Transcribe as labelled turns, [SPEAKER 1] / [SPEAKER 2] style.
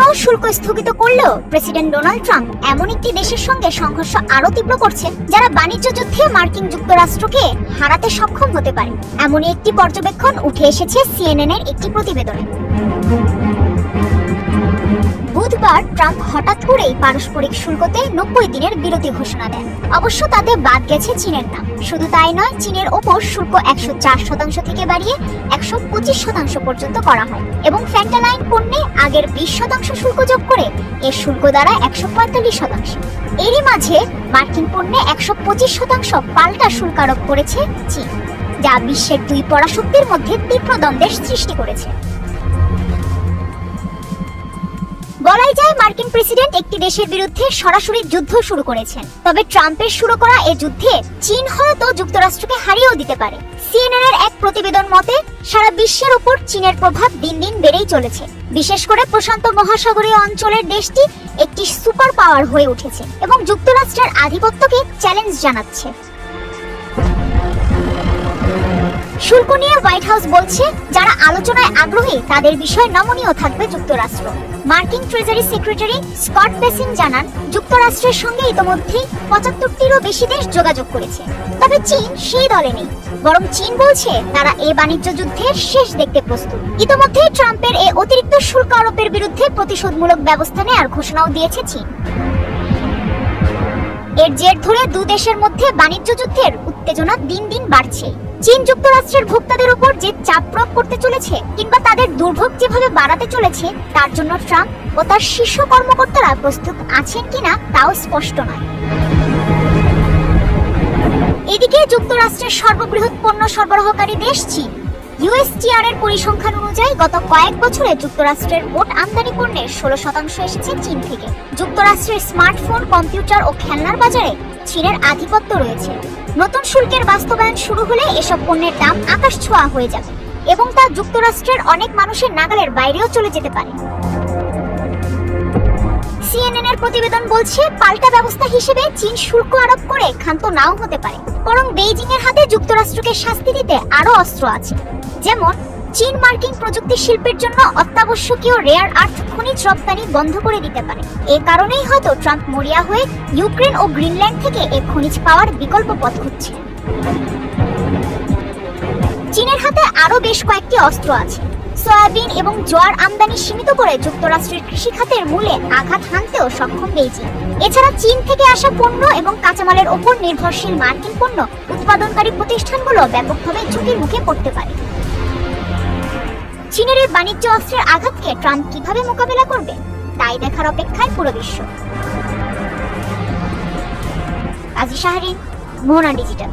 [SPEAKER 1] আমরাও শুল্ক স্থগিত করলেও প্রেসিডেন্ট ডোনাল্ড ট্রাম্প এমন একটি দেশের সঙ্গে সংঘর্ষ আরো তীব্র করছেন যারা বাণিজ্য যুদ্ধে মার্কিন যুক্তরাষ্ট্রকে হারাতে সক্ষম হতে পারে। এমনই একটি পর্যবেক্ষণ উঠে এসেছে সিএনএন এর একটি প্রতিবেদনে। বুধবার ট্রাম্প হঠাৎ করেই পারস্পরিক শুল্কতে 90 দিনের বিরতি ঘোষণা দেন। অবশ্য তাতে বাদ গেছে চীনের নাম। শুধু তাই নয়, চীনের ওপর শুল্ক 104% থেকে বাড়িয়ে 125% পর্যন্ত করা হয় এবং ফ্যান্টানাইন পণ্যে আগের 20% শুল্ক যোগ করে এর শুল্ক দাঁড়ায় 145%। এরই মাঝে মার্কিন পণ্যে 125% পাল্টা শুল্ক আরোপ করেছে চীন, যা বিশ্বের দুই পরাশক্তির মধ্যে তীব্র দ্বন্দ্বের সৃষ্টি করেছে। বলাই যায় মার্কিন প্রেসিডেন্ট একটি দেশের বিরুদ্ধে সরাসরি যুদ্ধ শুরু করেছেন। তবে ট্রাম্পের শুরু করা এই যুদ্ধে চীন হয়তো যুক্তরাষ্ট্রকে হারিয়েও দিতে পারে। সিএনএন এর এক প্রতিবেদন মতে সারা বিশ্বের উপর চীনের প্রভাব দিন দিন বেড়েই চলেছে। বিশেষ করে প্রশান্ত মহাসাগরীয় অঞ্চলের দেশটি একটি সুপার পাওয়ার হয়ে উঠেছে এবং যুক্তরাষ্ট্রের আধিপত্যকে চ্যালেঞ্জ জানাচ্ছে। শুল্ক নিয়ে হোয়াইট হাউস বলছে, যারা আলোচনায় আগ্রহী তাদের বিষয়ে নমনীয় থাকবে যুক্তরাষ্ট্র। মার্কিন ট্রেজারি সেক্রেটারি স্কট বেসিন জানান, যুক্তরাষ্ট্রের সঙ্গে ইতোমধ্যেই 75টিরও বেশি দেশ যোগাযোগ করেছে। তবে চীন সেই দলে নেই, বরং চীন বলছে তারা এই বাণিজ্য যুদ্ধের শেষ দেখতে প্রস্তুত। ইতোমধ্যে ট্রাম্পের এই অতিরিক্ত শুল্ক আরোপের বিরুদ্ধে প্রতিশোধমূলক ব্যবস্থা নেওয়ার ঘোষণাও দিয়েছে চীন। এর জের ধরে দু দেশের মধ্যে বাণিজ্য যুদ্ধের উত্তেজনা দিন দিন বাড়ছে। চীন যুক্তরাষ্ট্রের ভোক্তাদের উপর যে চাপ প্রয়োগ করতে চলেছে কিংবা তাদের দুর্ভোগ যেভাবে বাড়াতে চলেছে তার জন্য ট্রাম্প ও তার শীর্ষ কর্মকর্তারা প্রস্তুত আছেন কিনা তাও স্পষ্ট নয়। এদিকে যুক্তরাষ্ট্রের সর্ববৃহৎ পণ্য সরবরাহকারী দেশ চীন। ইউএসটিআর এর পরিসংখ্যান অনুযায়ী গত কয়েক বছরে যুক্তরাষ্ট্রের মোট আমদানি পণ্যের 16% এসেছে চীন থেকে। যুক্তরাষ্ট্রের স্মার্টফোন, কম্পিউটার ও খেলনার বাজারে চীনের আধিপত্য রয়েছে। নতুন শুল্কের বাস্তবায়ন শুরু হলে এসব পণ্যের দাম আকাশ ছোঁয়া হয়ে যাবে এবং তা যুক্তরাষ্ট্রের অনেক মানুষের নাগালের বাইরেও চলে যেতে পারে। সিএনএন এর প্রতিবেদন বলছে, পাল্টা ব্যবস্থা হিসেবে চীন শুল্ক আরোপ করে ক্ষান্ত নাও হতে পারে, বরং বেইজিং এর হাতে যুক্তরাষ্ট্রকে শাস্তি দিতে আরো অস্ত্র আছে। যেমন চীন মার্কিন প্রযুক্তি শিল্পের জন্য অত্যাবশ্যকীয় রেয়ার আর্থ খনিজ রপ্তানি বন্ধ করে দিতে পারে। এ কারণেই হয়তো ট্রাম্প মরিয়া হয়ে ইউক্রেন ও গ্রিনল্যান্ড থেকে এই খনিজ পাওয়ার বিকল্প পথ খুঁজছে। চীনের হাতে আরো বেশ কয়েকটি অস্ত্র আছে। সয়াবিন এবং জোয়ার আমদানি সীমিত করে যুক্তরাষ্ট্রের কৃষি খাতের মূলে আঘাত হানতেও সক্ষম বেইজিং। এছাড়া চীন থেকে আসা পণ্য এবং কাঁচামালের ওপর নির্ভরশীল মার্কিন পণ্য উৎপাদনকারী প্রতিষ্ঠানগুলো ব্যাপকভাবে ঝুঁকির মুখে পড়তে পারে। চীনের এই বাণিজ্য অস্ত্রের আঘাতকে ট্রাম্প কিভাবে মোকাবেলা করবে তাই দেখার অপেক্ষায় পুরো বিশ্ব। কাজী শাহরিন, মোহনা ডিজিটাল।